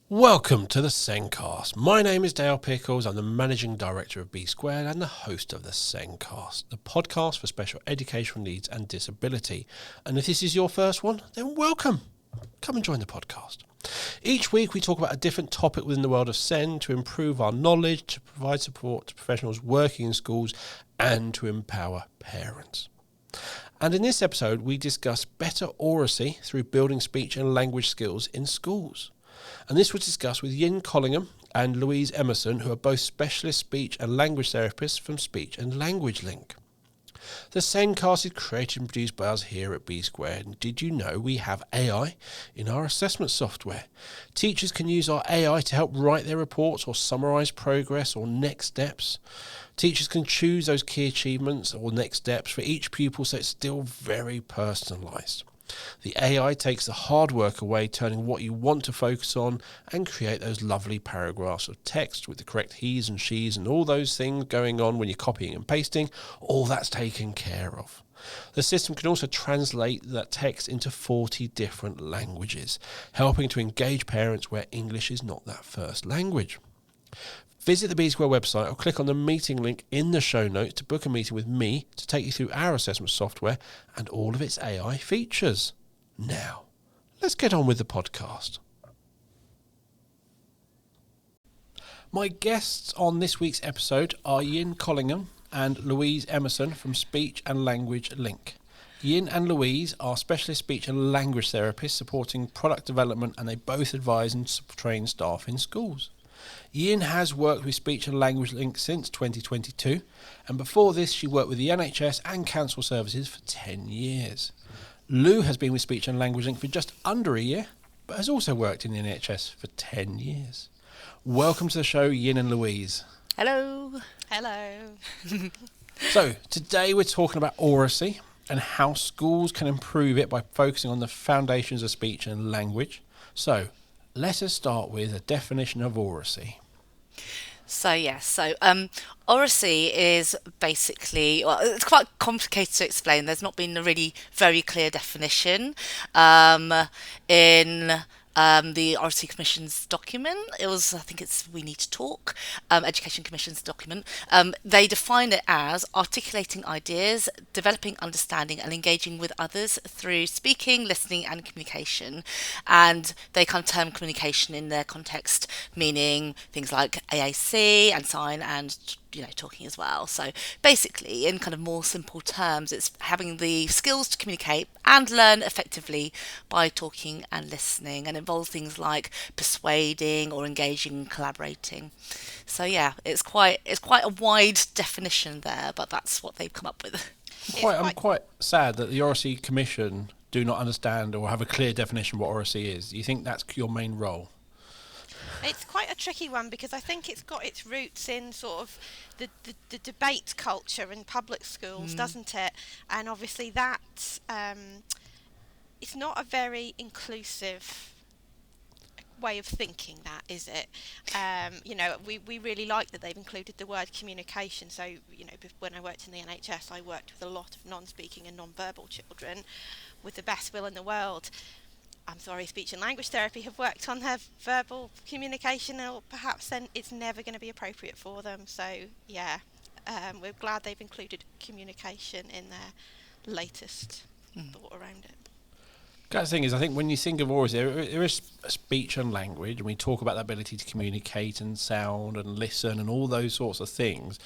Welcome to the Sencast. My name is Dale Pickles. I'm the Managing Director of B Squared and the host of the Sencast, the podcast for special educational needs and disability. And if this is your first one, then welcome. Come and join the podcast. Each week we talk about a different topic within the world of SEN to improve our knowledge, to provide support to professionals working in schools, and to empower parents. And in this episode, we discuss better oracy through building speech and language skills in schools. And this was discussed with Yin Collighan and Louise Emerson, who are both specialist speech and language therapists from Speech and Language Link. The Sencast is created and produced by us here at B Squared. And did you know we have AI in our assessment software? Teachers can use our AI to help write their reports or summarise progress or next steps. Teachers can choose those key achievements or next steps for each pupil, so it's still very personalised. The AI takes the hard work away, turning what you want to focus on and create those lovely paragraphs of text with the correct he's and she's and all those things going on when you're copying and pasting. All that's taken care of. The system can also translate that text into 40 different languages, helping to engage parents where English is not that first language. Visit the B Square website or click on the meeting link in the show notes to book a meeting with me to take you through our assessment software and all of its AI features. Now, let's get on with the podcast. My guests on this week's episode are Yin Collighan and Louise Emerson from Speech and Language Link. Yin and Louise are specialist speech and language therapists supporting product development, and they both advise and train staff in schools. Yin has worked with Speech and Language Link since 2022, and before this she worked with the NHS and council services for 10 years. Lou has been with Speech and Language Link for just under a year, but has also worked in the NHS for 10 years. Welcome to the show, Yin and Louise. Hello. Hello. So, today we're talking about oracy and how schools can improve it by focusing on the foundations of speech and language. So, let us start with a definition of oracy. Oracy is basically, well, it's quite complicated to explain. There's not been a really very clear definition in the Oracy Commission's document. I think it's We Need to Talk, Education Commission's document. They define it as articulating ideas, developing understanding and engaging with others through speaking, listening and communication. And they kind of term communication in their context, meaning things like AAC and sign and talking as well. So basically, in kind of more simple terms, it's having the skills to communicate and learn effectively by talking and listening, and involves things like persuading or engaging and collaborating. So yeah, it's quite a wide definition there, but that's what they've come up with. I'm quite sad that the Oracy Commission do not understand or have a clear definition of what oracy is. Do you think that's your main role? It's quite a tricky one because I think it's got its roots in sort of the debate culture in public schools, doesn't it? And obviously that it's not a very inclusive way of thinking, that is it? We really like that they've included the word communication. So when I worked in the NHS, I worked with a lot of non-speaking and non-verbal children with the best will in the world. I'm sorry, speech and language therapy have worked on their verbal communication, or perhaps then it's never going to be appropriate for them. So yeah, we're glad they've included communication in their latest thought around it. The thing is, I think when you think of oracy, there is speech and language, and we talk about the ability to communicate and sound and listen and all those sorts of things.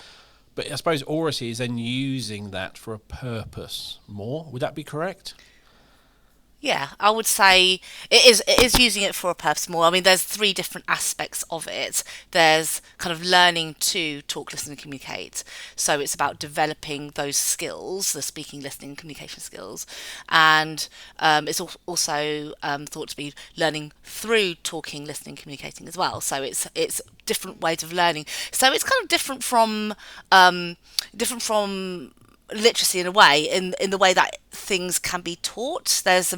But I suppose oracy is then using that for a purpose more. Would that be correct? Yeah, I would say it is using it for a purpose more. I mean, there's three different aspects of it. There's kind of learning to talk, listen and communicate. So it's about developing those skills, the speaking, listening, communication skills. And it's also thought to be learning through talking, listening, communicating as well. So it's different ways of learning. So it's kind of different from literacy in a way, in the way that things can be taught. There's a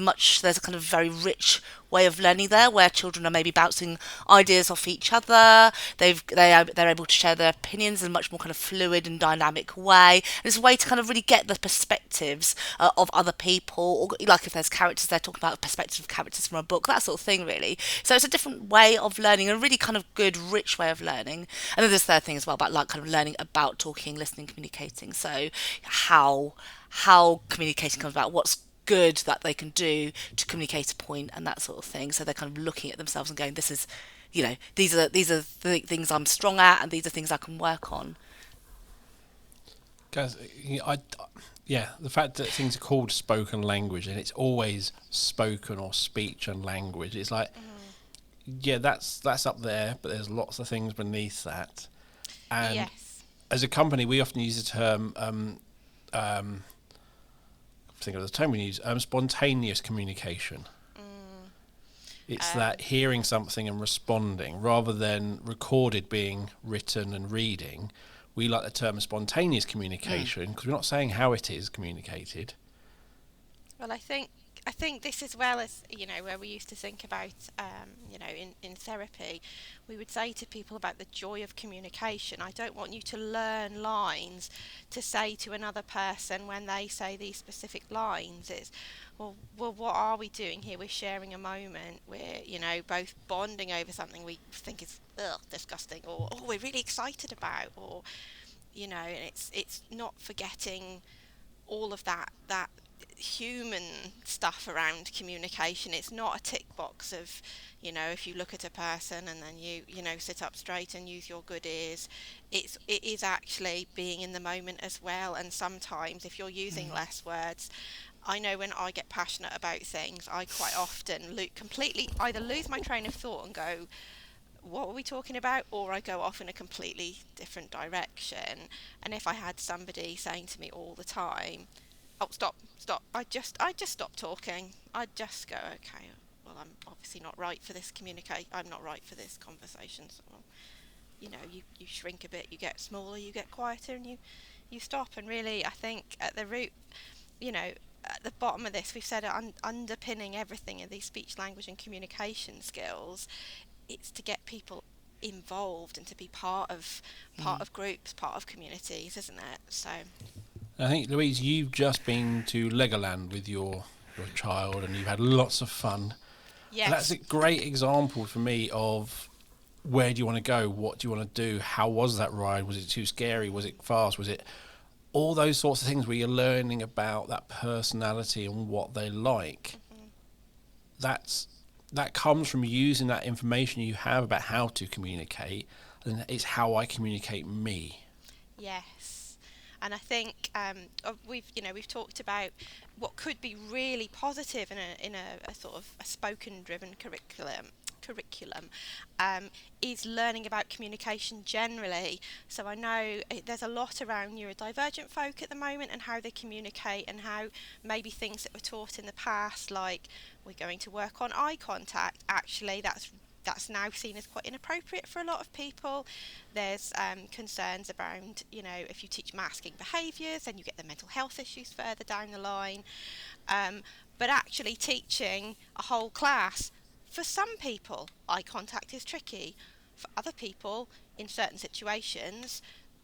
kind of very rich way of learning there, where children are maybe bouncing ideas off each other. They're able to share their opinions in a much more kind of fluid and dynamic way. And it's a way to kind of really get the perspectives of other people, or like if there's characters, they're talking about perspectives of characters from a book, that sort of thing, really. So it's a different way of learning, a really kind of good, rich way of learning. And then there's third thing as well about like kind of learning about talking, listening, communicating. So how communication comes about, what's good that they can do to communicate a point and that sort of thing. So they're kind of looking at themselves and going, this is, these are the things I'm strong at, and these are things I can work on. Guys, yeah, the fact that things are called spoken language and it's always spoken or speech and language, it's like, yeah, that's up there, but there's lots of things beneath that. And Yes. as a company, we often use the term, think of the term we use, spontaneous communication. It's that hearing something and responding rather than recorded being written and reading. We like the term spontaneous communication because we're not saying how it is communicated. Well, I think this as well as, where we used to think about, in therapy, we would say to people about the joy of communication. I don't want you to learn lines to say to another person when they say these specific lines. It's, well, what are we doing here? We're sharing a moment. We're, both bonding over something we think is disgusting, or we're really excited about, or, it's not forgetting all of that human stuff around communication. It's not a tick box of, if you look at a person and then you sit up straight and use your good ears. It is actually being in the moment as well. And sometimes if you're using less words, I know when I get passionate about things, I quite often completely either lose my train of thought and go, what are we talking about? Or I go off in a completely different direction. And if I had somebody saying to me all the time, oh, stop, I just stop talking. I'd just go, okay, well, I'm obviously not right for this I'm not right for this conversation. So, well, you shrink a bit, you get smaller, you get quieter, and you stop. And really, I think at the root, at the bottom of this, we've said underpinning everything in these speech, language, and communication skills, it's to get people involved and to be part of groups, part of communities, isn't it? So I think, Louise, you've just been to Legoland with your child and you've had lots of fun. yes. That's a great example for me of where do you want to go? What do you want to do? How was that ride? Was it too scary? Was it fast? Was it all those sorts of things where you're learning about that personality and what they like? That comes from using that information you have about how to communicate, and it's how I communicate me. Yes, and I think we've talked about what could be really positive in a sort of a spoken driven curriculum is learning about communication generally. So I know there's a lot around neurodivergent folk at the moment and how they communicate, and how maybe things that were taught in the past, like we're going to work on eye contact, actually that's now seen as quite inappropriate for a lot of people. There's concerns around, if you teach masking behaviours, then you get the mental health issues further down the line. But actually teaching a whole class, for some people, eye contact is tricky. For other people, in certain situations,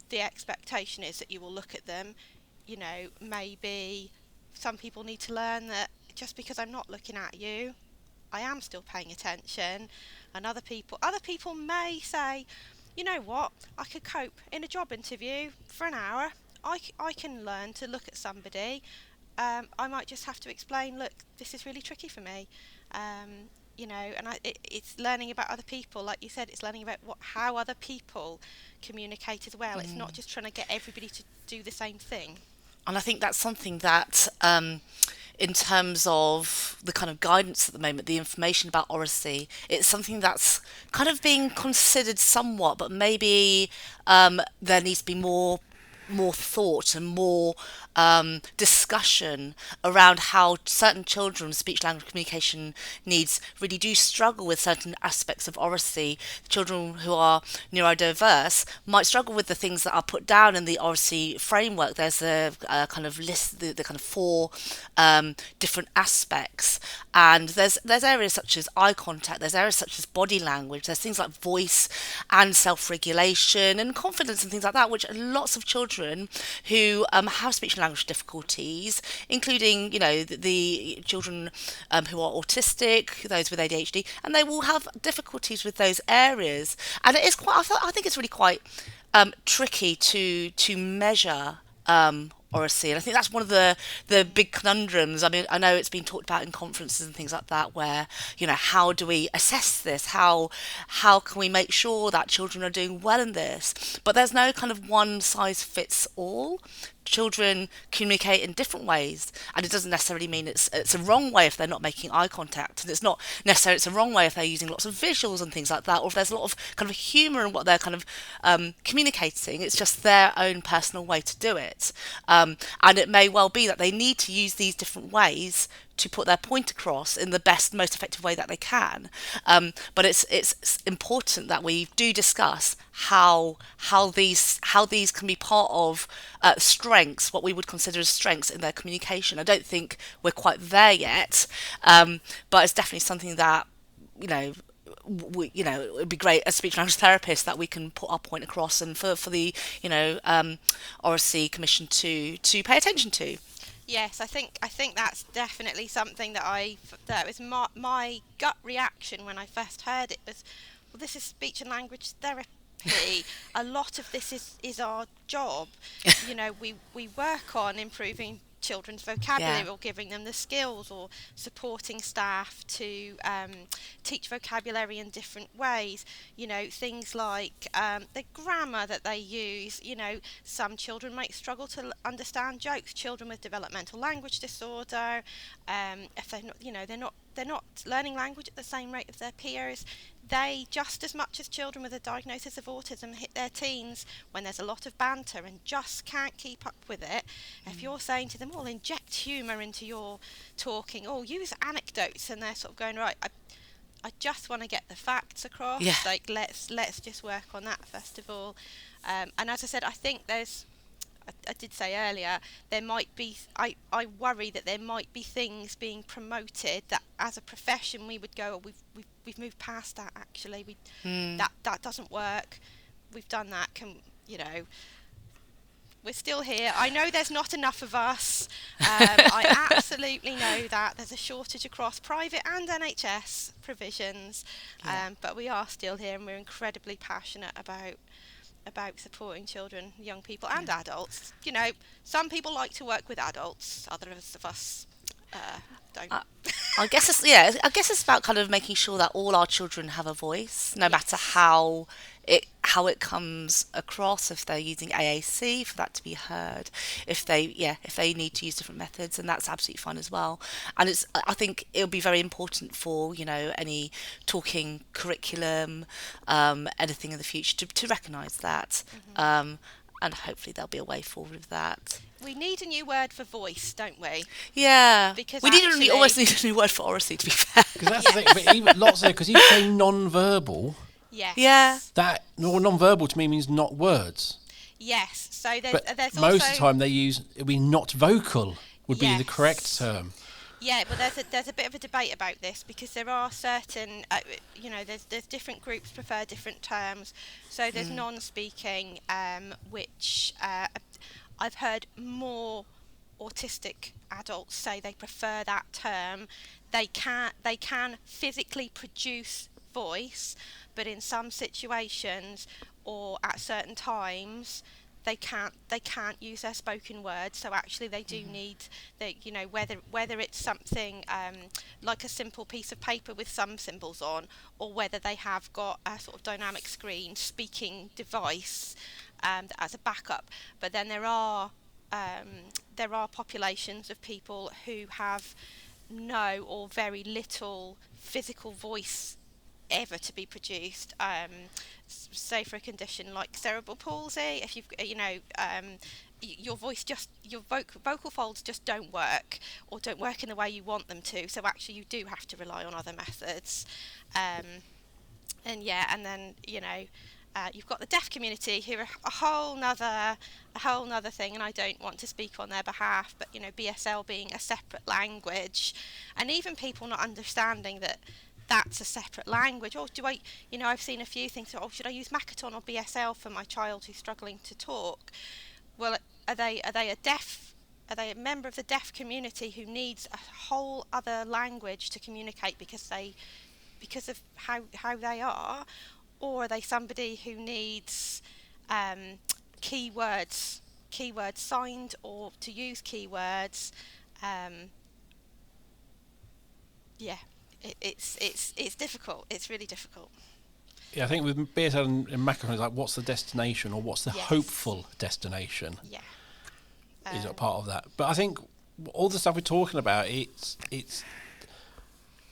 the expectation is that you will look at them. Maybe some people need to learn that just because I'm not looking at you, I am still paying attention. And other people may say, you know what, I could cope in a job interview for an hour. I can learn to look at somebody. I might just have to explain, look, this is really tricky for me. And it's learning about other people. Like you said, it's learning about how other people communicate as well. It's not just trying to get everybody to do the same thing. And I think that's something that, in terms of the kind of guidance at the moment, the information about Oracy, it's something that's kind of being considered somewhat, but maybe there needs to be more thought and more discussion around how certain children with speech language communication needs really do struggle with certain aspects of oracy. Children who are neurodiverse might struggle with the things that are put down in the oracy framework. There's a kind of list, the kind of four different aspects, and there's areas such as eye contact, there's areas such as body language, there's things like voice and self-regulation and confidence and things like that, which lots of children who have speech and language difficulties, including the children who are autistic, those with ADHD, and they will have difficulties with those areas. And it is quite. I think it's really quite tricky to measure oracy, and I think that's one of the big conundrums. I mean, I know it's been talked about in conferences and things like that, where how do we assess this? How can we make sure that children are doing well in this? But there's no kind of one size fits all. Children communicate in different ways, and it doesn't necessarily mean it's a wrong way if they're not making eye contact, and it's not necessarily it's a wrong way if they're using lots of visuals and things like that, or if there's a lot of kind of humour in what they're kind of communicating. It's just their own personal way to do it, and it may well be that they need to use these different ways to put their point across in the best, most effective way that they can. But it's important that we do discuss how these can be part of strengths, what we would consider as strengths in their communication. I don't think we're quite there yet, but it's definitely something that it would be great as speech language therapists that we can put our point across, and for the Oracy Commission to pay attention to. Yes, I think that's definitely something that was my gut reaction when I first heard it was, well, this is speech and language therapy. A lot of this is our job. We work on improving children's vocabulary, or giving them the skills, or supporting staff to teach vocabulary in different ways. Things like the grammar that they use. Some children might struggle to understand jokes. Children with developmental language disorder, if they're not learning language at the same rate as their peers. They, just as much as children with a diagnosis of autism, hit their teens when there's a lot of banter and just can't keep up with it. If you're saying to them, inject humour into your talking, use anecdotes, and they're sort of going, right, I just want to get the facts across. Yeah. Like, let's just work on that first of all. And as I said, I think I did say earlier, there might be, I worry that there might be things being promoted that as a profession we would go, we've moved past that, actually. That doesn't work. We've done that. We're still here. I know there's not enough of us. I absolutely know that. There's a shortage across private and NHS provisions. But we are still here, and we're incredibly passionate about supporting children, young people, and adults. Some people like to work with adults, others of us don't. I guess it's about kind of making sure that all our children have a voice, no matter how it comes across. If they're using AAC, for that to be heard. If they need to use different methods, and that's absolutely fine as well. And I think it'll be very important for any talking curriculum, anything in the future to recognise that. And hopefully there'll be a way forward with that. We need a new word for voice, don't we? Yeah. Because we almost need a new word for oracy, to be fair. Because that's the thing. But even lots of, because you say non-verbal. Yes. Yeah. That non-verbal to me means not words. Yes. So there's most also, of the time it'd be not vocal would be the correct term. Yeah, well, there's a bit of a debate about this, because there are certain, there's different groups prefer different terms. So there's non-speaking, which I've heard more autistic adults say they prefer that term. They can physically produce voice, but in some situations or at certain times they can't use their spoken word. So actually they do need whether it's something like a simple piece of paper with some symbols on, or whether they have got a sort of dynamic screen speaking device as a backup. But then there are populations of people who have no or very little physical voice ever to be produced. Say for a condition like cerebral palsy, if you've your voice just your vocal folds just don't work, or don't work in the way you want them to. So actually, you do have to rely on other methods. And yeah, and then you've got the deaf community, who are a whole nother thing, and I don't want to speak on their behalf, but BSL being a separate language, and even people not understanding that that's a separate language. Or do I, I've seen a few things. Oh, should I use Makaton or BSL for my child who's struggling to talk? Well, are they a deaf? Are they a member of the deaf community who needs a whole other language to communicate because of how they are, or are they somebody who needs keywords signed, or to use keywords? Yeah, it's difficult. It's really difficult. Yeah, I think with BSL and Macaron, it's like, what's the destination, or what's the Yes. hopeful destination? Yeah. Is a part of that. But I think all the stuff we're talking about, it's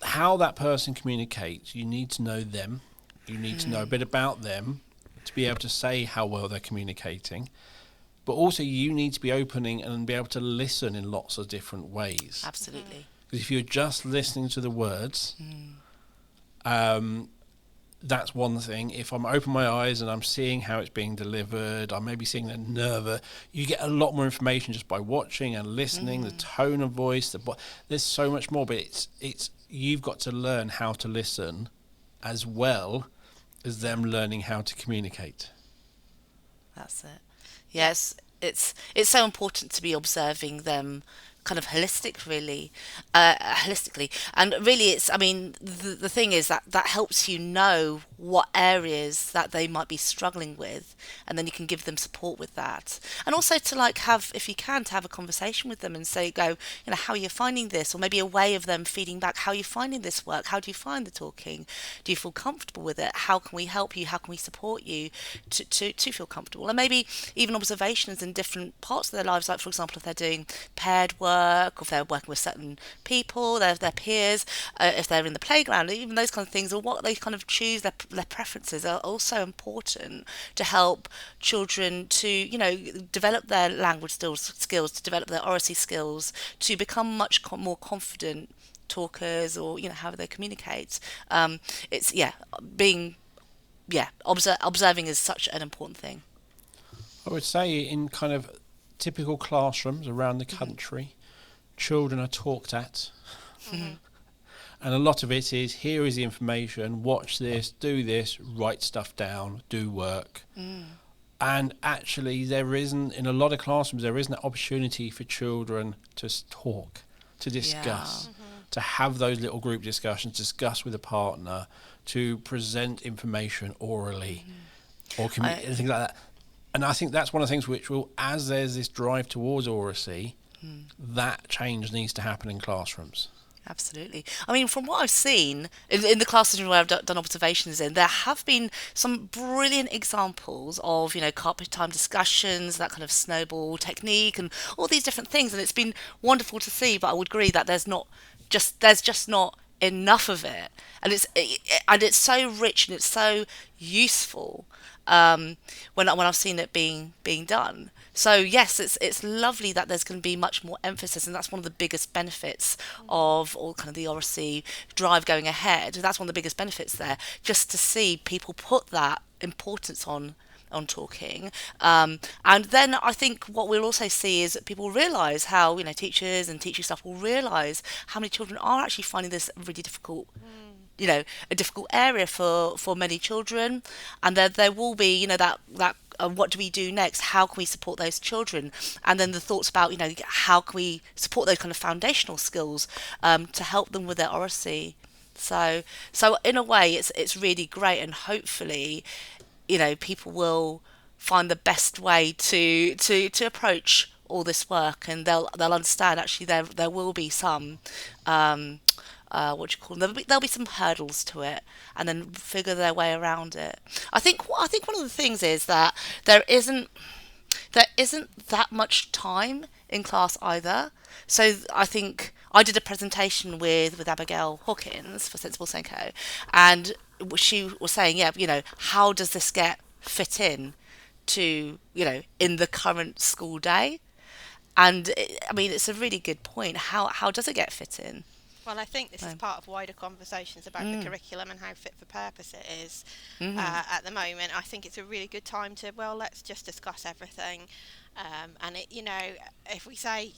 how that person communicates. You need to know them. You need to know a bit about them to be able to say how well they're communicating. But also, you need to be opening and be able to listen in lots of different ways. Absolutely. Because if you're just listening to the words, that's one thing. If I'm open my eyes and I'm seeing how it's being delivered, I may be seeing the nerve. You get a lot more information just by watching and listening, the tone of voice. There's so much more, but it's you've got to learn how to listen as well as them learning how to communicate. That's it. Yes, it's so important to be observing them kind of holistically, and really the thing is that helps you know what areas that they might be struggling with, and then you can give them support with that, and also to have, if you can, to have a conversation with them and say, how are you finding this, or maybe a way of them feeding back, how are you finding this work, how do you find the talking, do you feel comfortable with it, how can we help you, how can we support you to feel comfortable, and maybe even observations in different parts of their lives, like for example if they're doing paired work, or if they're working with certain people, their peers, if they're in the playground, even those kind of things, or what they kind of choose, their preferences are also important to help children to develop their language skills, to develop their oracy skills, to become much more confident talkers, or how they communicate. It's observing is such an important thing. I would say in kind of typical classrooms around the country, children are talked at. And a lot of it is, here is the information, watch this, do this, write stuff down, do work. And actually in a lot of classrooms, there isn't that opportunity for children to talk, to discuss, to have those little group discussions, discuss with a partner, to present information orally, or things like that. And I think that's one of the things which will, as there's this drive towards oracy, that change needs to happen in classrooms. Absolutely. I mean, from what I've seen in the classroom where I've done observations in, there have been some brilliant examples of, carpet time discussions, that kind of snowball technique, and all these different things. And it's been wonderful to see. But I would agree that there's just not enough of it, and it's so rich and it's so useful when I've seen it being done. So yes, it's lovely that there's going to be much more emphasis, and that's one of the biggest benefits of all kind of the oracy drive going ahead. That's one of the biggest benefits there, just to see people put that importance on talking, and then I think what we'll also see is that people realise how teachers and teaching staff will realise how many children are actually finding this really difficult, a difficult area for many children, and there will be that what do we do next? How can we support those children? And then the thoughts about how can we support those kind of foundational skills to help them with their oracy. So in a way, it's really great, and hopefully, people will find the best way to approach all this work, and they'll understand actually there will be some there'll be some hurdles to it, and then figure their way around it. I think one of the things is that there isn't that much time in class either. So I think I did a presentation with Abigail Hawkins for Sensible Senko, and she was saying, how does this fit in to, in the current school day? And I mean, it's a really good point. How does it get fit in? Well, I think this is part of wider conversations about the curriculum and how fit for purpose it is at the moment. I think it's a really good time to, let's just discuss everything. And if we say,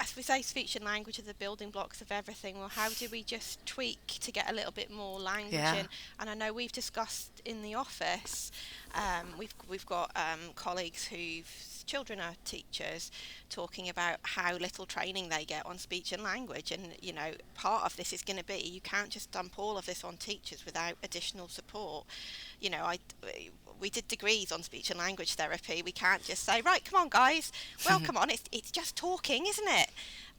as we say, speech and language are the building blocks of everything, well, how do we just tweak to get a little bit more language in? And I know we've discussed in the office, we've got colleagues whose children are teachers talking about how little training they get on speech and language, and part of this is going to be, you can't just dump all of this on teachers without additional support. We did degrees on speech and language therapy. We can't just say, right, come on guys, well come on, it's just talking, isn't it?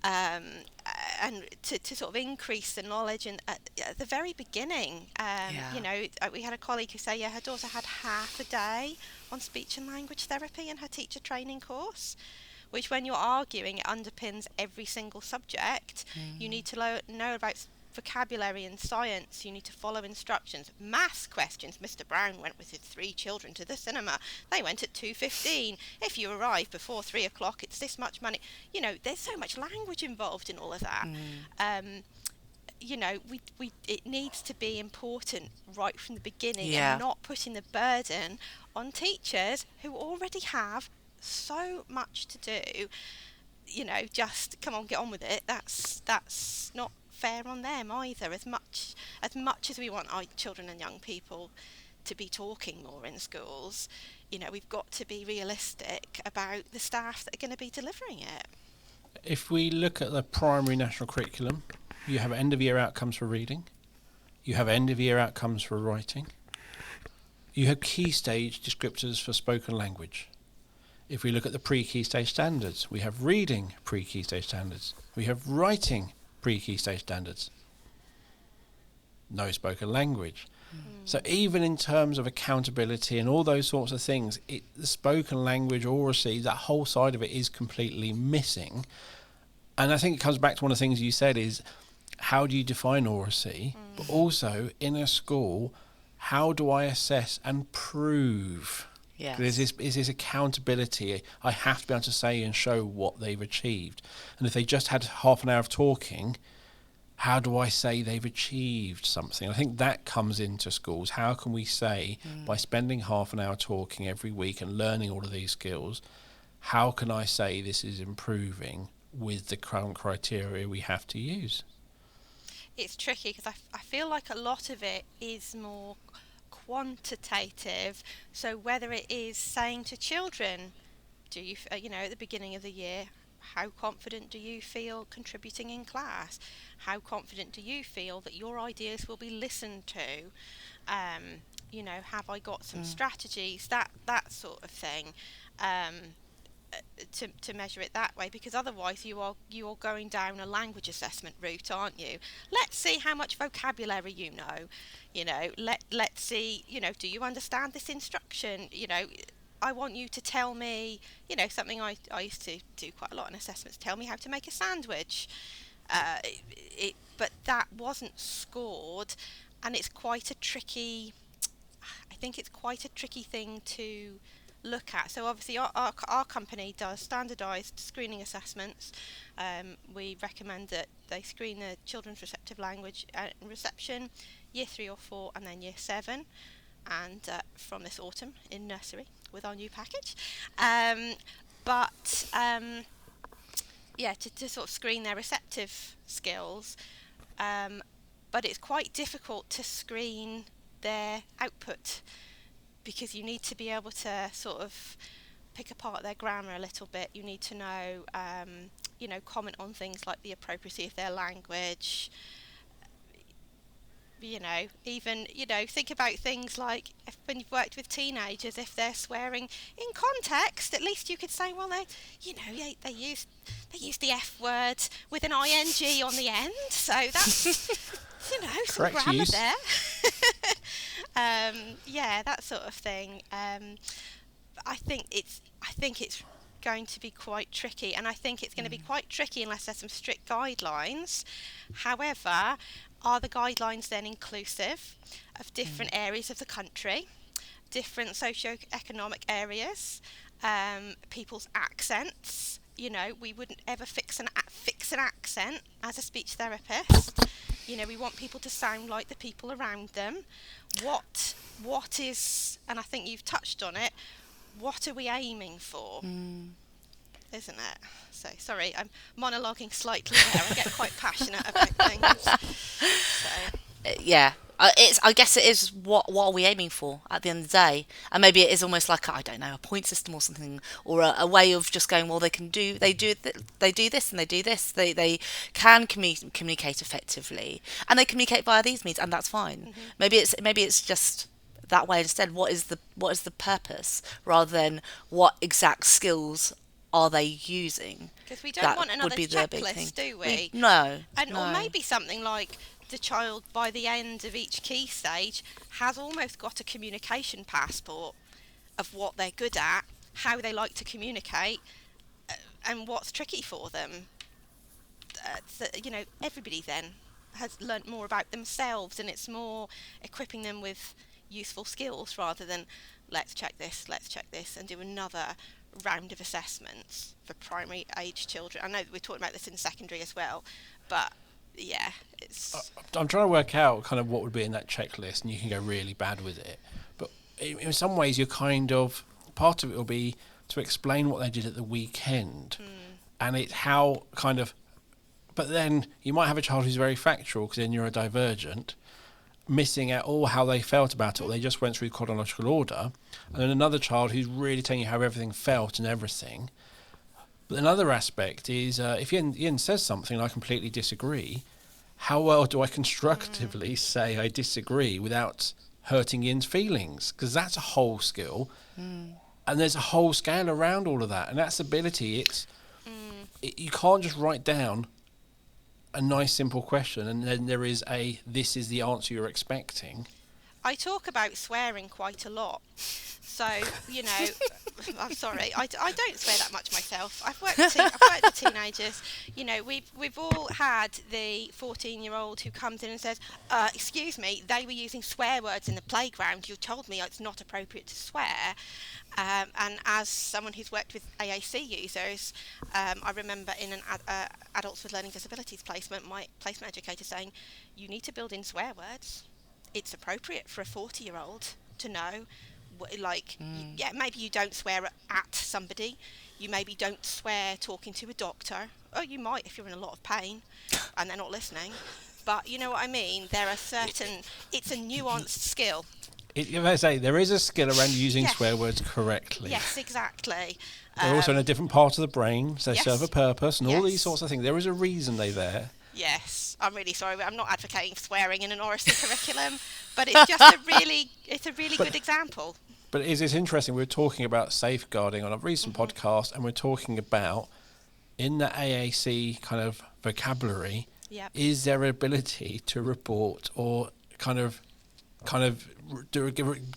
And to sort of increase the knowledge, and at the very beginning, we had a colleague who said, her daughter had half a day on speech and language therapy in her teacher training course, which, when you're arguing, it underpins every single subject. You need to know about vocabulary and science. You need to follow instructions. Maths questions. Mr. Brown went with his 3 children to the cinema. They went at 2:15. If you arrive before 3 o'clock, it's this much money. There's so much language involved in all of that. It needs to be important right from the beginning, and not putting the burden on teachers who already have so much to do. Just come on, get on with it. That's not fair on them either. As much as we want our children and young people to be talking more in schools, we've got to be realistic about the staff that are going to be delivering it. If we look at the primary national curriculum, you have end of year outcomes for reading, you have end of year outcomes for writing, you have key stage descriptors for spoken language. If we look at the pre-key stage standards, we have reading pre-key stage standards, we have writing pre-key stage standards, no spoken language. So even in terms of accountability and all those sorts of things, the spoken language, Oracy, that whole side of it is completely missing. And I think it comes back to one of the things you said is, how do you define Oracy? But also, in a school, how do I assess and prove? Yes. Is this accountability? I have to be able to say and show what they've achieved. And if they just had half an hour of talking, how do I say they've achieved something? I think that comes into schools. How can we say, by spending half an hour talking every week and learning all of these skills, how can I say this is improving with the current criteria we have to use? It's tricky because I feel like a lot of it is more quantitative. So whether it is saying to children, do you at the beginning of the year, how confident do you feel contributing in class? How confident do you feel that your ideas will be listened to? Have I got some strategies? That sort of thing. To measure it that way, because otherwise you are going down a language assessment route, aren't you? Let's see how much vocabulary you know. Let's see, do you understand this instruction? I want you to tell me, something I used to do quite a lot in assessments, tell me how to make a sandwich. But that wasn't scored, and it's quite a tricky, I think it's quite a tricky thing to look at. So obviously our company does standardised screening assessments. We recommend that they screen the children's receptive language reception, year 3 or 4, and then year 7, and from this autumn in nursery with our new package. To sort of screen their receptive skills, but it's quite difficult to screen their output, because you need to be able to sort of pick apart their grammar a little bit. You need to know, comment on things like the appropriacy of their language. Even think about things like when you've worked with teenagers, if they're swearing in context, at least you could say, well, they use the F word with an ing on the end, so that's some Correct grammar use. there. That sort of thing. I think it's going to be quite tricky, and I think it's going to be quite tricky unless there's some strict guidelines. However, are the guidelines then inclusive of different areas of the country? different socio-economic areas, people's accents. You know, we wouldn't ever fix an accent as a speech therapist. You know, we want people to sound like the people around them. What is, and I think you've touched on it, what are we aiming for? Isn't it? So, sorry, I'm monologuing slightly there. I get quite passionate about things. So. Yeah. I guess it is what are we aiming for at the end of the day, and maybe it is almost like I don't know, a point system or something, or a way of just going, well, they do this and they do this. They can communicate effectively, and they communicate via these means, and that's fine. Maybe it's just that way instead. What is the purpose, rather than what exact skills are they using? Because we don't want another checklist, do we? No. Or maybe something like the child, by the end of each key stage, has almost got a communication passport of what they're good at, how they like to communicate, and what's tricky for them. So, you know, everybody then has learnt more about themselves, and it's more equipping them with useful skills rather than let's check this, and do another round of assessments for primary age children. I know that we're talking about this in secondary as well, but yeah, it's... I'm trying to work out kind of what would be in that checklist, and you can go really bad with it. But in some ways, you're kind of... Part of it will be to explain what they did at the weekend. And it's how kind of... But then you might have a child who's very factual because they're neurodivergent, missing out all how they felt about it, or they just went through chronological order. And then another child who's really telling you how everything felt and everything. But another aspect is if Yin says something and I completely disagree, how well do I constructively say I disagree without hurting Yin's feelings? Because that's a whole skill. And there's a whole scale around all of that. And that's ability. You can't just write down a nice simple question and then there is this is the answer you're expecting. I talk about swearing quite a lot. So, you know, I'm sorry, I don't swear that much myself. I've worked with teenagers. You know, we've all had the 14-year-old who comes in and says, excuse me, they were using swear words in the playground. You told me it's not appropriate to swear. And as someone who's worked with AAC users, I remember in an Adults with Learning Disabilities placement, my placement educator saying, you need to build in swear words. It's appropriate for a 40-year-old to know, yeah, maybe you don't swear at somebody. You maybe don't swear talking to a doctor. Oh, you might if you're in a lot of pain and they're not listening. But you know what I mean? There are certain... It's a nuanced skill. If I say there is a skill around using swear words correctly. Yes, exactly. They're also in a different part of the brain, so they serve a purpose and all these sorts of things. There is a reason they're there. Yes, I'm really sorry, but I'm not advocating swearing in an Oracy curriculum, but it's just a really good example. But it's interesting, we were talking about safeguarding on a recent podcast, and we're talking about, in the AAC kind of vocabulary, is there ability to report or kind of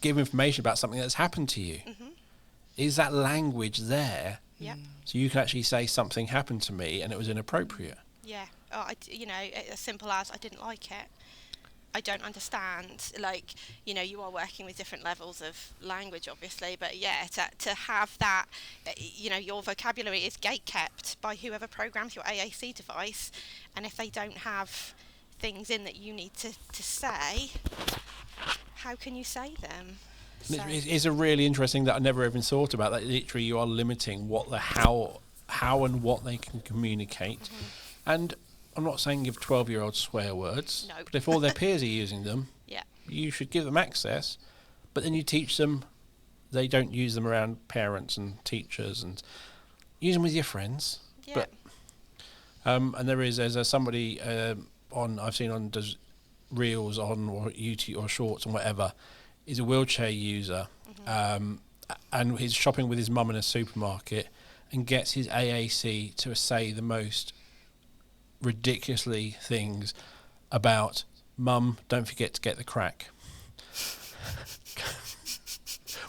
give information about something that's happened to you? Is that language there? So you can actually say something happened to me and it was inappropriate. Yeah. You know, as simple as I didn't like it. I don't understand. Like, you know, you are working with different levels of language, obviously, but yeah, to have that, you know, your vocabulary is gate-kept by whoever programs your AAC device, and if they don't have things in that you need to say, how can you say them? So. It's a really interesting that I never even thought about, that literally you are limiting what the how and what they can communicate. And I'm not saying give 12-year-olds swear words, but if all their peers are using them, you should give them access, but then you teach them they don't use them around parents and teachers, and use them with your friends. But and there's somebody I've seen on does reels on or YouTube or shorts and whatever, is a wheelchair user, and he's shopping with his mum in a supermarket and gets his AAC to say the most ridiculously things about, mum, don't forget to get the crack.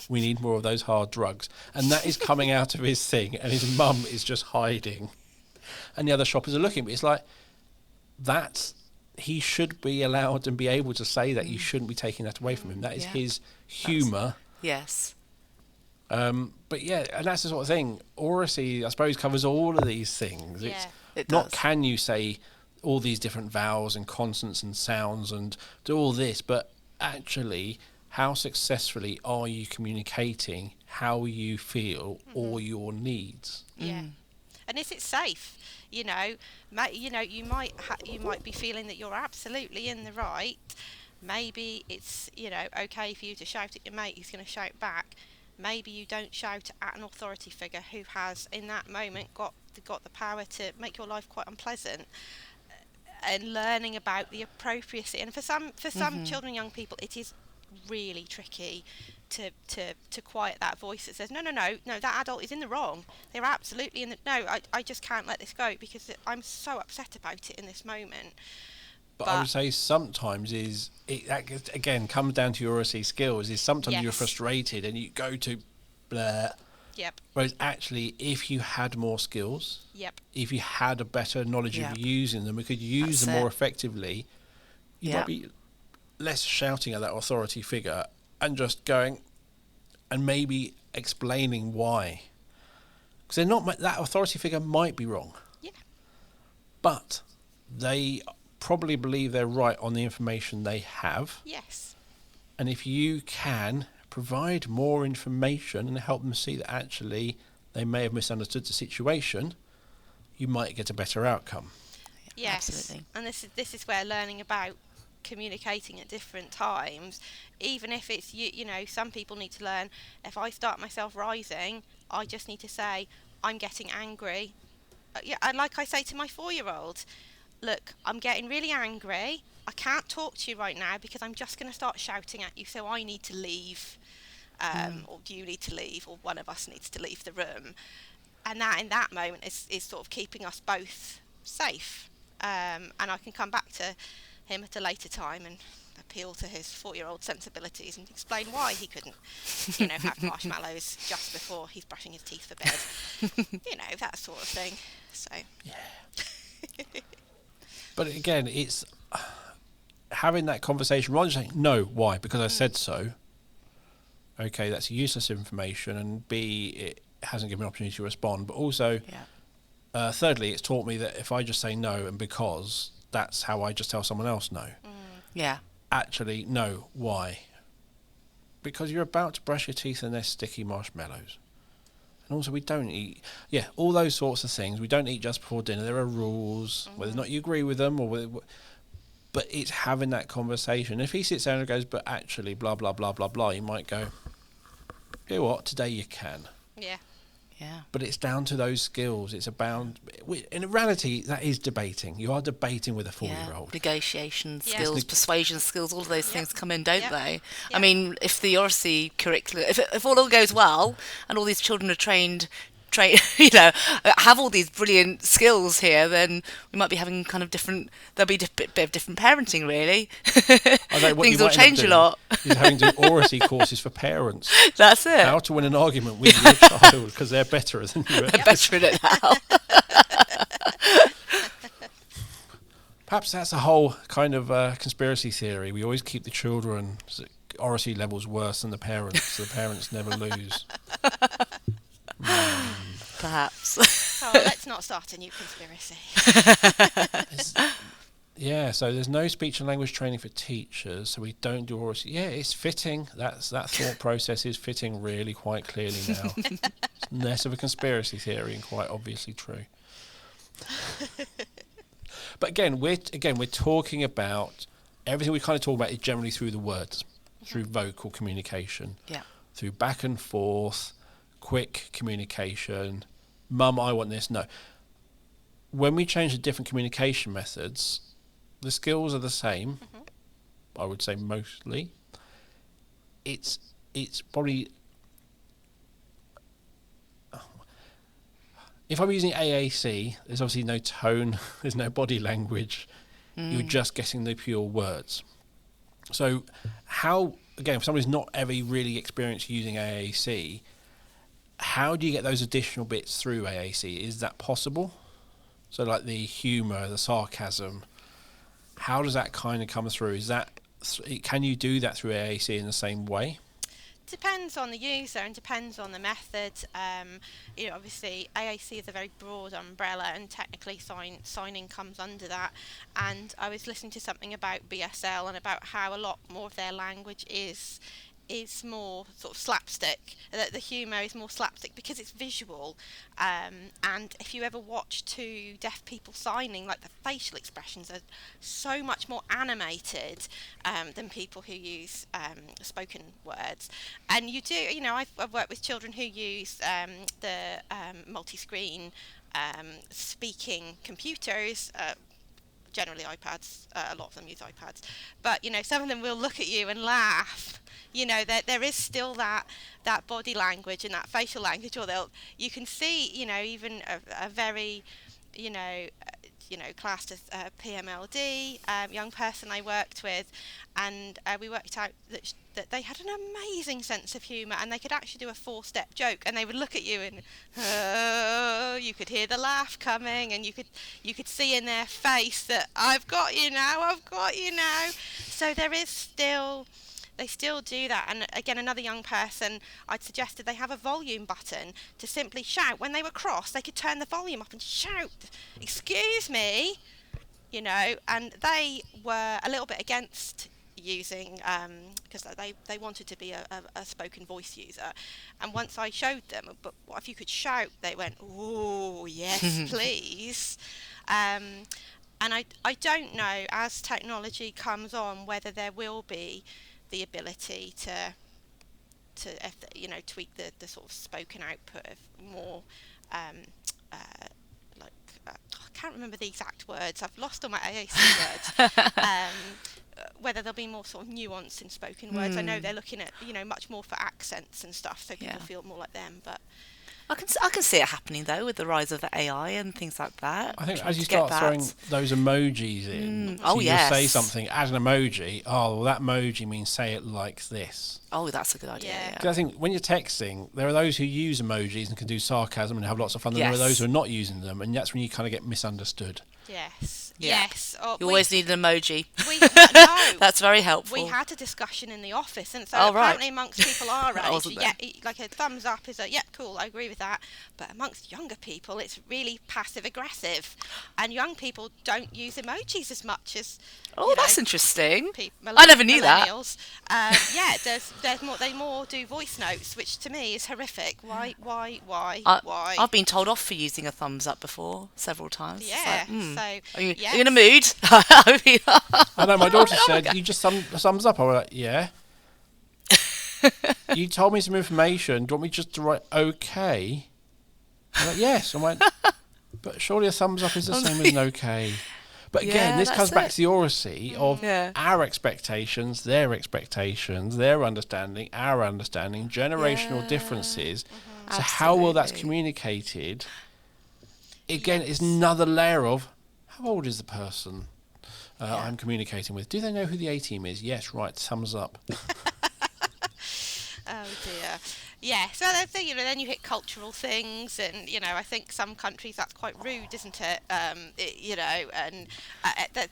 We need more of those hard drugs. And that is coming out of his thing, and his mum is just hiding. And the other shoppers are looking, but it's like, he should be allowed and be able to say that. You shouldn't be taking that away from him. That is his humour. Yes. But yeah, and that's the sort of thing. Oracy, I suppose, covers all of these things. Yeah. It's It not does. can you say all these different vowels and consonants and sounds and do all this, but actually, how successfully are you communicating how you feel or your needs? Yeah. And is it safe? You know, you might be feeling that you're absolutely in the right. Maybe it's, okay for you to shout at your mate who's going to shout back. Maybe you don't shout at an authority figure who has, in that moment, got the power to make your life quite unpleasant. And learning about the appropriacy, and for some children, young people, it is really tricky to quiet that voice that says no, that adult is in the wrong. They're absolutely in the no. I just can't let this go because I'm so upset about it in this moment. But I would say sometimes that again comes down to your Oracy skills. Is sometimes you're Yes. frustrated and you go to blah. Yep. Whereas actually, if you had more skills, Yep. if you had a better knowledge Yep. of using them, we could use That's them more it. effectively. You might Yep. be less shouting at that authority figure and just going and maybe explaining why. Because they're not that authority figure might be wrong, Yeah. but they probably believe they're right on the information they have. Yes. And if you can provide more information and help them see that actually they may have misunderstood the situation, you might get a better outcome. Yes. Absolutely. And this is where learning about communicating at different times, even if it's some people need to learn, if I start myself rising, I just need to say I'm getting angry. And like I say to my 4-year-old, look, I'm getting really angry. I can't talk to you right now because I'm just going to start shouting at you, so I need to leave, or you need to leave, or one of us needs to leave the room. And that in that moment is sort of keeping us both safe. And I can come back to him at a later time and appeal to his 4-year-old sensibilities and explain why he couldn't, have marshmallows just before he's brushing his teeth for bed. That sort of thing. So. Yeah. But again, it's having that conversation rather than saying, no, why? Because I said so. Okay, that's useless information, and B, it hasn't given me an opportunity to respond. But also, thirdly, it's taught me that if I just say no and because, that's how I just tell someone else no. Yeah. Actually, no, why? Because you're about to brush your teeth and there's sticky marshmallows. And also, we don't eat, all those sorts of things. We don't eat just before dinner. There are rules, whether or not you agree with them, but it's having that conversation. If he sits there and goes, but actually, blah, blah, blah, blah, blah, you might go, you know what, today you can. Yeah. Yeah. But it's down to those skills. It's about, in reality, that is debating. You are debating with a 4-year-old. Negotiation Yeah. skills, persuasion skills, all of those Yep. things come in, don't Yep. they? Yep. I mean, if the Oracy curriculum, if all goes well and all these children are trained, have all these brilliant skills here, then we might be having kind of different. There'll be a bit of different parenting, really. I think what you Things will might end up change a doing lot. is having to do Oracy courses for parents. That's it. How to win an argument with your child because they're better than you. They're better at it now. Perhaps that's a whole kind of conspiracy theory. We always keep the children's Oracy levels worse than the parents, so the parents never lose. Perhaps. Oh, let's not start a new conspiracy. So there's no speech and language training for teachers, so we don't do Oracy. Yeah, it's fitting. That thought process is fitting really quite clearly now. It's less of a conspiracy theory and quite obviously true. But again, we're talking about everything we kind of talk about is generally through the words, through vocal communication, through back and forth, quick communication. Mum, I want this. No. When we change the different communication methods, the skills are the same. I would say mostly. It's probably. If I'm using AAC, there's obviously no tone, there's no body language. You're just getting the pure words. So how, again, if somebody's not ever really experienced using AAC, how do you get those additional bits through AAC? Is that possible? So like the humour, the sarcasm, how does that kind of come through? Is that, can you do that through AAC in the same way? depends on the user and depends on the method. Obviously AAC is a very broad umbrella, and technically signing comes under that. And I was listening to something about BSL and about how a lot more of their language is more sort of slapstick. That the humour is more slapstick because it's visual. And if you ever watch two deaf people signing, like the facial expressions are so much more animated than people who use spoken words. And you do, I've worked with children who use the multi-screen speaking computers. Generally iPads, a lot of them use iPads, but some of them will look at you and laugh. There is still that body language and that facial language, or you can see even a very classed as PMLD young person I worked with, and we worked out that they had an amazing sense of humour, and they could actually do a 4-step joke, and they would look at you and you could hear the laugh coming, and you could see in their face that I've got you now. So they still do that. And again, another young person, I'd suggested they have a volume button to simply shout. When they were cross, they could turn the volume up and shout, "Excuse me," and they were a little bit against using, because they wanted to be a spoken voice user. And once I showed them, but what if you could shout, they went, "Oh, yes, please." And I don't know, as technology comes on, whether there will be the ability to tweak the sort of spoken output of more I can't remember the exact words. I've lost all my AAC words. Whether there'll be more sort of nuance in spoken words. I know they're looking at much more for accents and stuff, so people feel more like them. But I can see it happening though with the rise of the AI and things like that. I think as you start throwing those emojis in, so you say something as an emoji. Oh, well, that emoji means say it like this. Oh, that's a good idea. Yeah. Because I think when you're texting, there are those who use emojis and can do sarcasm and have lots of fun. And there are those who are not using them, and that's when you kind of get misunderstood. Yes. Yeah. Yes. You always need an emoji. No. That's very helpful. We had a discussion in the office, and so apparently amongst people our age, like a thumbs up is cool, I agree with that. But amongst younger people, it's really passive aggressive, and young people don't use emojis as much as. Oh, that's interesting. I never knew that. There's more. They more do voice notes, which to me is horrific. Why? I've been told off for using a thumbs up before several times. Yeah. Are you in a mood? I know, my daughter said, "You just thumbs up." I was like, "Yeah." You told me some information. Do you want me just to write okay? I'm like, yes. I went, but surely a thumbs up is the same as an okay. But again, this comes back to the oracy of our expectations, their understanding, our understanding, generational differences. So how well that's communicated, again, is another layer of how old is the person I'm communicating with? Do they know who the A-team is? Yes, right, thumbs up. Oh dear. Yeah, so then you hit cultural things, and I think some countries that's quite rude, isn't it? And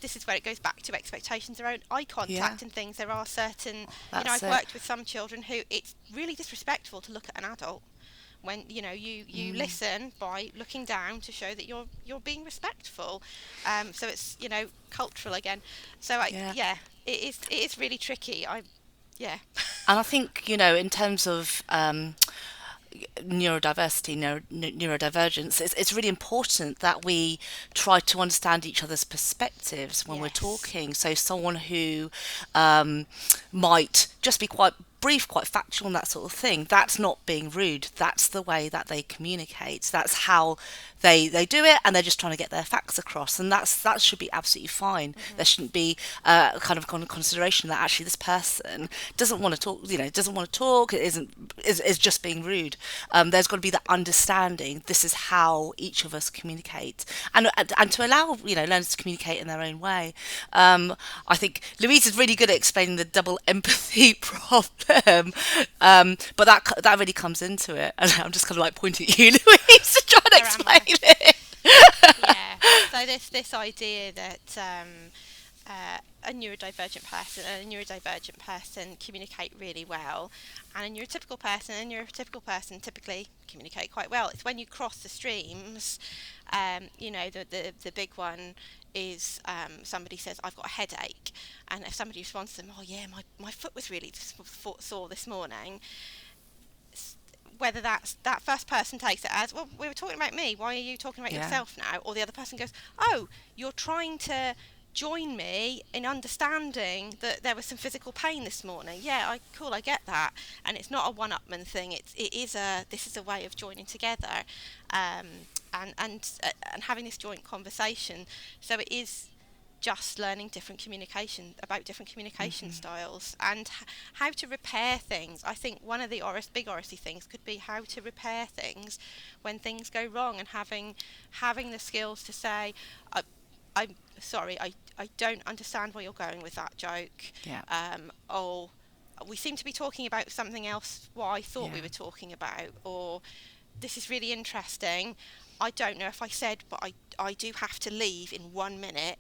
this is where it goes back to expectations around eye contact and things. There are certain, I've worked with some children who it's really disrespectful to look at an adult when you listen by looking down to show that you're being respectful. So it's cultural again. So it is really tricky. Yeah. And I think, in terms of neurodiversity, neurodivergence, it's really important that we try to understand each other's perspectives when we're talking. So someone who might just be quite brief, quite factual and that sort of thing, that's not being rude. That's the way that they communicate. That's how they do it, and they're just trying to get their facts across, and that should be absolutely fine. There shouldn't be kind of consideration that actually this person doesn't want to talk, is just being rude. There's got to be that understanding. This is how each of us communicate, and to allow learners to communicate in their own way. I think Louise is really good at explaining the double empathy problem, but that really comes into it, and I'm just kind of like pointing at you, Louise, to try and explain it. Yeah. So this idea that a neurodivergent person and a neurodivergent person communicate really well, and a neurotypical person typically communicate quite well. It's when you cross the streams, the big one is somebody says, I've got a headache, and if somebody responds to them, oh yeah, my foot was really sore this morning, whether that first person takes it as, well, we were talking about me, why are you talking about yourself now? Or the other person goes, oh, you're trying to join me in understanding that there was some physical pain this morning. Yeah, I get that. And it's not a one-upman thing. This is a way of joining together, and having this joint conversation. So it is just learning different communication styles, and how to repair things. I think one of the big Oracy things could be how to repair things when things go wrong, and having the skills to say, I'm sorry, I don't understand where you're going with that joke. We seem to be talking about something else what I thought we were talking about, or this is really interesting. I don't know if I said, but I do have to leave in 1 minute.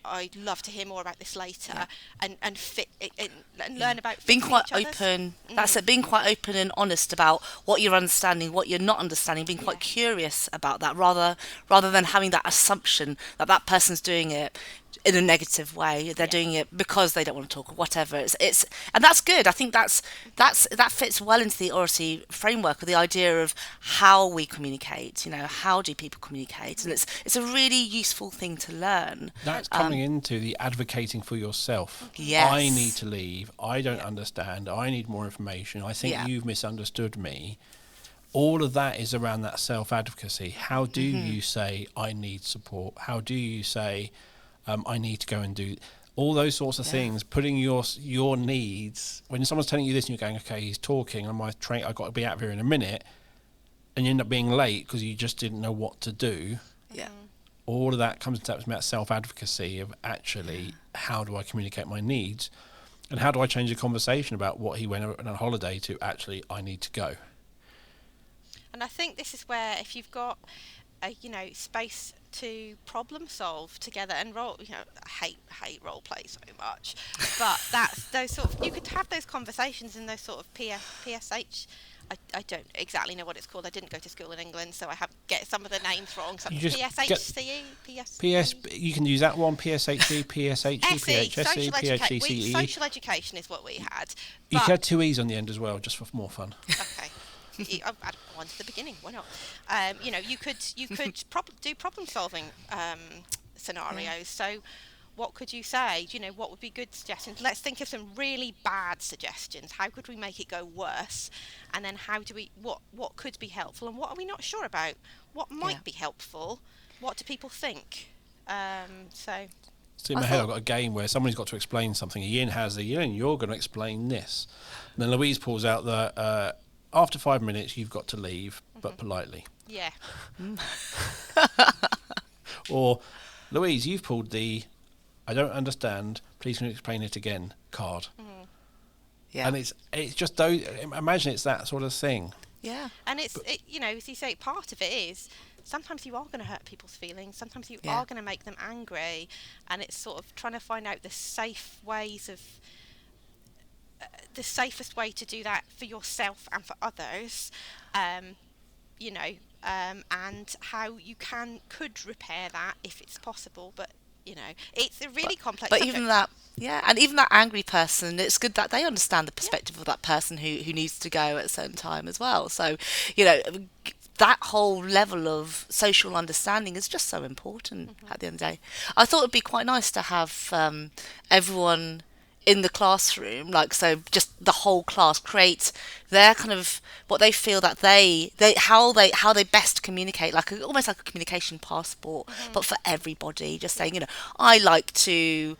I'd love to hear more about this later, and fit it, and learn about being quite each open. That's it, being quite open and honest about what you're understanding, what you're not understanding, being quite curious about that, rather than having that assumption that person's doing it in a negative way. They're doing it because they don't want to talk or whatever. It's and that's good. I think that fits well into the Oracy framework of the idea of how we communicate. How do people communicate? And it's a really useful thing to learn. That's coming into the advocating for yourself. Yes. I need to leave. I don't understand. I need more information. I think you've misunderstood me. All of that is around that self-advocacy. How do you say, I need support? How do you say, I need to go and do all those sorts of things, putting your needs, when someone's telling you this and you're going, okay, he's talking, and I've got to be out of here in a minute, and you end up being late because you just didn't know what to do. All of that comes into that self-advocacy of actually, how do I communicate my needs, and how do I change the conversation about what he went on a holiday to actually, I need to go. And I think this is where, if you've got space to problem solve together and role, I hate role play so much, but that's those sort of, you could have those conversations in those sort of PSH. I don't exactly know what it's called. I didn't go to school in England, so I get some of the names wrong. So PSHCE, PS. You can use that one. PSHE, PSHE, PHSE, PHCCE. Social education is what we had. You could have 2 E's on the end as well, just for more fun. Okay. I'll add one to the beginning. Why not? You could do problem solving scenarios. So, what could you say? What would be good suggestions? Let's think of some really bad suggestions. How could we make it go worse? And then what could be helpful, and what are we not sure about? What might be helpful? What do people think? So in my head, I've got a game where somebody's got to explain something. Yin has Yin, you're going to explain this. And then Louise pulls out the. After 5 minutes, you've got to leave, but politely. Yeah. Or, Louise, you've pulled the I don't understand, please can you explain it again card. Yeah. And it's just those, imagine it's that sort of thing. Yeah. And as you say, part of it is sometimes you are going to hurt people's feelings. Sometimes you are going to make them angry. And it's sort of trying to find out the safe ways of... the safest way to do that for yourself and for others, and how you could repair that if it's possible, but it's a really complex subject. Even that, and even that angry person, it's good that they understand the perspective of that person who needs to go at a certain time as well. So that whole level of social understanding is just so important at the end of the day. I thought it'd be quite nice to have everyone in the classroom, so just the whole class create their kind of what they feel that how they best communicate, almost like a communication passport, but for everybody. Just saying, I like to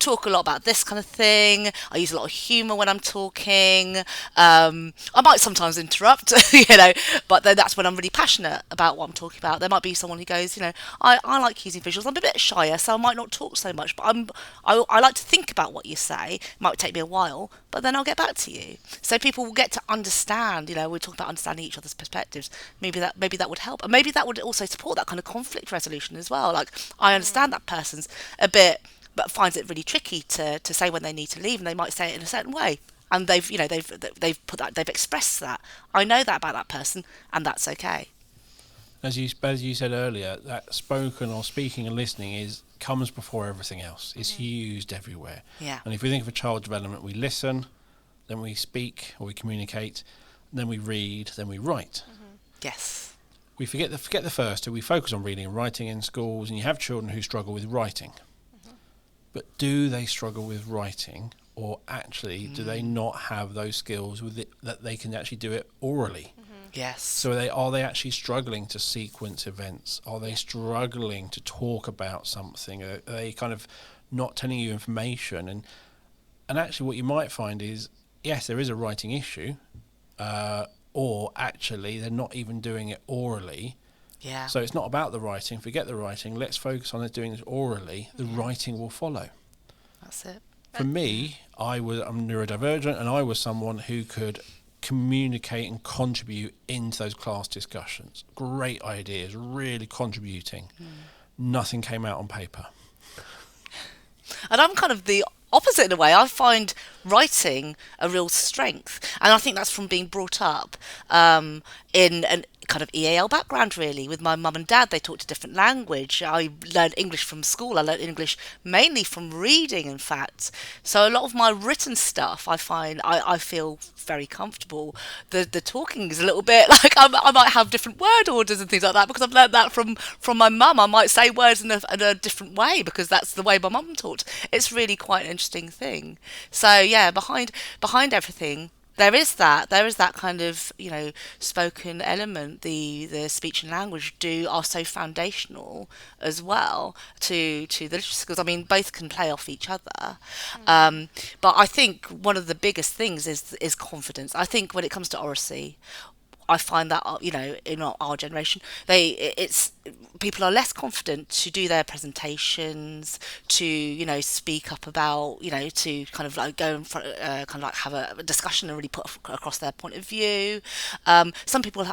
talk a lot about this kind of thing. I use a lot of humour when I'm talking. I might sometimes interrupt, but then that's when I'm really passionate about what I'm talking about. There might be someone who goes, I like using visuals. I'm a bit shyer, so I might not talk so much, but I like to think about what you say. It might take me a while, but then I'll get back to you. So people will get to understand. We're talking about understanding each other's perspectives. Maybe that would help, and maybe that would also support that kind of conflict resolution as well. Like, I understand that person's a bit, but finds it really tricky to say when they need to leave, and they might say it in a certain way, and they've expressed that. I know that about that person, and that's okay. As you said earlier, that spoken or speaking and listening comes before everything else. It's used everywhere. Yeah. And if we think of a child development, we listen, then we speak or we communicate, then we read, then we write. Yes. We forget the first two. We focus on reading and writing in schools, and you have children who struggle with writing. But do they struggle with writing, or actually do they not have those skills with it, that they can actually do it orally? Yes. So are they actually struggling to sequence events? Are they struggling to talk about something? Are they kind of not telling you information? And actually what you might find is, yes, there is a writing issue, or actually they're not even doing it orally. Yeah. So it's not about the writing. Forget the writing. Let's focus on doing it orally. The writing will follow. That's it. For me, I'm neurodivergent, and I was someone who could communicate and contribute into those class discussions. Great ideas, really contributing. Nothing came out on paper. And I'm kind of the opposite in a way. I find writing a real strength, and I think that's from being brought up in an kind of EAL background, really. With my mum and dad, they talked a different language. I learned English from school. I learned English mainly from reading, in fact. So a lot of my written stuff, I find I feel very comfortable. The talking is a little bit like I might have different word orders and things like that, because I've learned that from my mum. I might say words in a different way because that's the way my mum taught. It's really quite an interesting thing. So yeah, behind everything, there is that kind of spoken element. The speech and language are so foundational as well to the literacy skills. I mean, both can play off each other. But I think one of the biggest things is confidence. I think when it comes to oracy, I find that in our generation, people are less confident to do their presentations, to speak up about, to kind of like go in front, kind of like have a discussion and really put across their point of view. Some people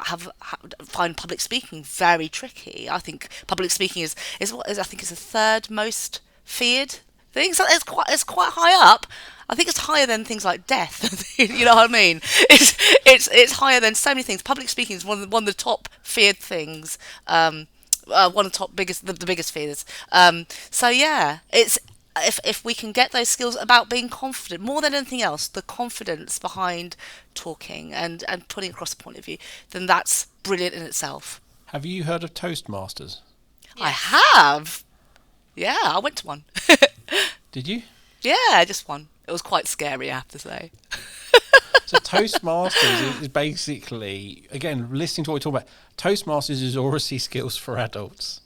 find public speaking very tricky. I think public speaking is I think it's the third most feared thing. So it's quite high up. I think it's higher than things like death. You know what I mean? It's higher than so many things. Public speaking is one of the top feared things. One of the biggest fears. So yeah, it's if we can get those skills about being confident more than anything else, the confidence behind talking and putting across a point of view, then that's brilliant in itself. Have you heard of Toastmasters? Yes. I have. Yeah, I went to one. Did you? Yeah, just one. It was quite scary, I have to say. So Toastmasters is basically, again, listening to what we talk about, Toastmasters is oracy skills for adults.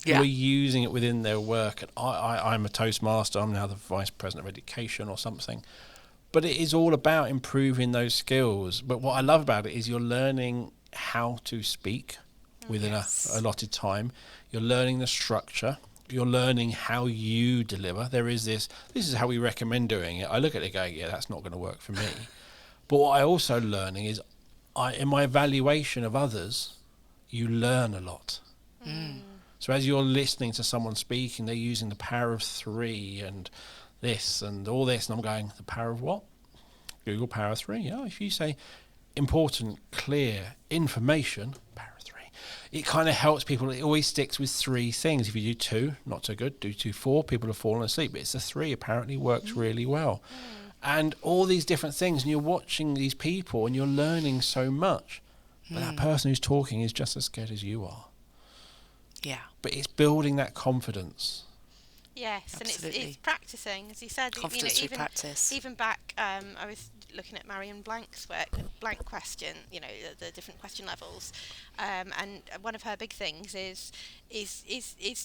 Yeah. Who are using it within their work. And I'm a Toastmaster. I'm now the Vice President of Education or something. But it is all about improving those skills. But what I love about it is you're learning how to speak within a allotted time. You're learning the structure. You're learning how you deliver. There is this is how we recommend doing it. I look at it going, yeah, that's not going to work for me. But what I also learning is, in my evaluation of others, you learn a lot. So as you're listening to someone speaking, they're using the power of 3 and this and all this, and I'm going, the power of what? Google power of 3. Yeah, if you say important, clear information, power of 3. It kind of helps people. It always sticks with 3 things. If you do 2, not so good. Do 2, 4, people have fallen asleep. But it's the 3 apparently works really well. And all these different things, and you're watching these people and you're learning so much. But that person who's talking is just as scared as you are. Yeah. But it's building that confidence. Yes, Absolutely. and it's practicing, as you said. Confidence through practice. Even back, I was looking at Marion Blank's work, the blank question. The different question levels, and one of her big things is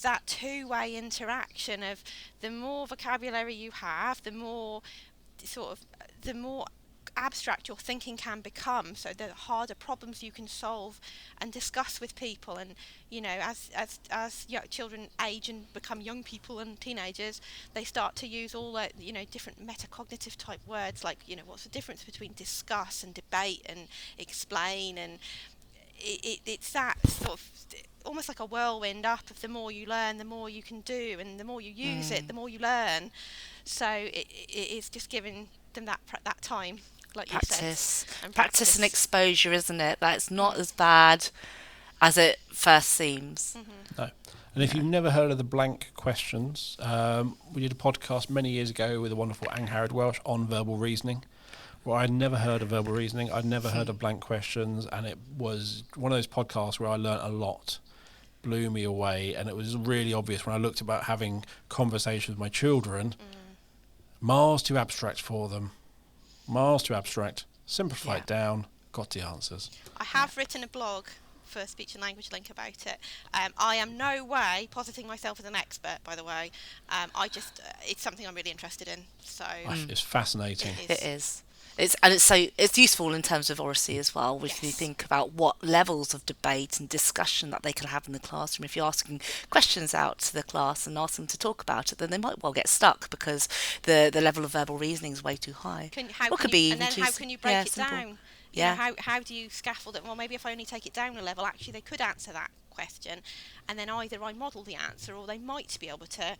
that two-way interaction of the more vocabulary you have, the more the more abstract your thinking can become, so the harder problems you can solve and discuss with people. And as children age and become young people and teenagers, they start to use all the different metacognitive type words, like what's the difference between discuss and debate and explain. And it's that sort of almost like a whirlwind up of the more you learn, the more you can do, and the more you use it, the more you learn. So it's just giving them that time, like Practice. you said, and Practice and exposure, isn't it? That's not as bad as it first seems. No. And if you've never heard of the blank questions, we did a podcast many years ago with the wonderful Angharad Welsh on verbal reasoning. Well, I'd never heard of verbal reasoning. I'd never heard of blank questions, and it was one of those podcasts where I learnt a lot. Blew me away, and it was really obvious when I looked about having conversations with my children. Miles too abstract for them. Miles too abstract. Simplify it down. Got the answers. I have written a blog for Speech and Language Link about it. I am no way positing myself as an expert, by the way. It's something I'm really interested in. So It's fascinating. It is. It's useful in terms of Oracy as well, if you think about what levels of debate and discussion that they can have in the classroom. If you're asking questions out to the class and ask them to talk about it, then they might well get stuck because the level of verbal reasoning is way too high. How can you break it down? How do you scaffold it? Well, maybe if I only take it down a level, actually they could answer that question, and then either I model the answer, or they might be able to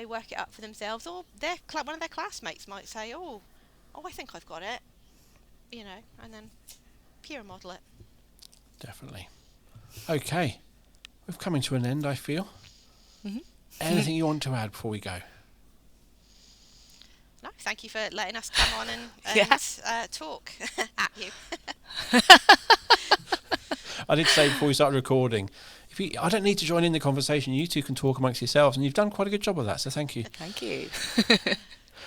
work it up for themselves, or one of their classmates might say, oh, I think I've got it, and then peer model it. Definitely. Okay, we're coming to an end, I feel. Anything you want to add before we go? No, thank you for letting us come on and talk at you. I did say before we started recording, I don't need to join in the conversation. You two can talk amongst yourselves, and you've done quite a good job of that, so thank you. Thank you.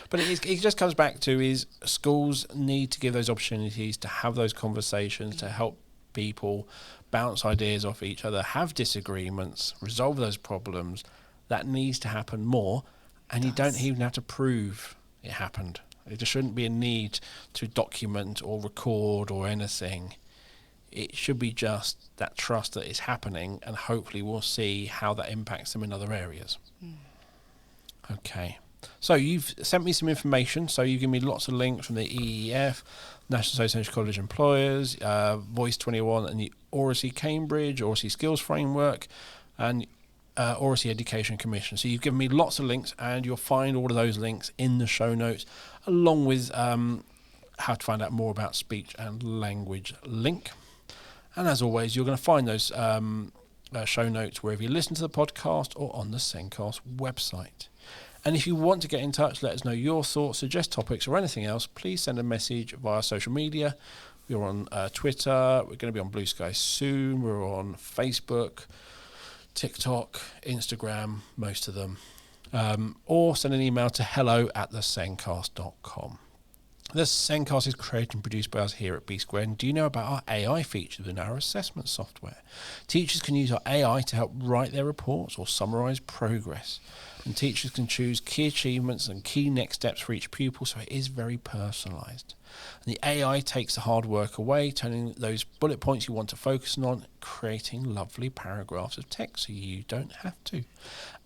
But it just comes back to is schools need to give those opportunities to have those conversations, to help people bounce ideas off each other, have disagreements, resolve those problems. That needs to happen more, and you don't even have to prove it happened. There just shouldn't be a need to document or record or anything. It should be just that trust that it's happening, and hopefully we'll see how that impacts them in other areas. Okay. So you've sent me some information. So you give me lots of links from the EEF, National Association of College Employers, Voice 21 and the Oracy Cambridge, Oracy Skills Framework, and Oracy Education Commission. So you've given me lots of links, and you'll find all of those links in the show notes, along with how to find out more about Speech and Language Link. And as always, you're going to find those show notes wherever you listen to the podcast or on the Sencast website. And if you want to get in touch, let us know your thoughts, suggest topics or anything else, please send a message via social media. We're on Twitter, we're going to be on Blue Sky soon, we're on Facebook, TikTok, Instagram, most of them. Or send an email to hello@thesencast.com. The Sencast is created and produced by us here at B Squared. And do you know about our AI features within our assessment software? Teachers can use our AI to help write their reports or summarise progress. And teachers can choose key achievements and key next steps for each pupil, so it is very personalised. And the AI takes the hard work away, turning those bullet points you want to focus on, creating lovely paragraphs of text so you don't have to.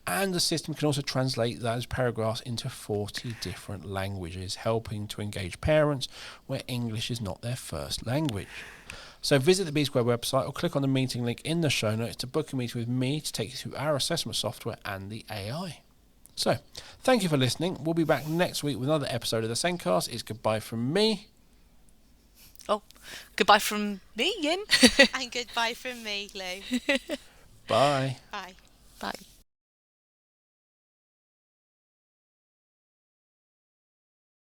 And the system can also translate those paragraphs into 40 different languages, helping to engage parents where English is not their first language. So visit the B Square website or click on the meeting link in the show notes to book a meeting with me to take you through our assessment software and the AI. So, thank you for listening. We'll be back next week with another episode of the Sencast. It's goodbye from me. Oh, goodbye from me, Yin. And goodbye from me, Lou. Bye. Bye. Bye.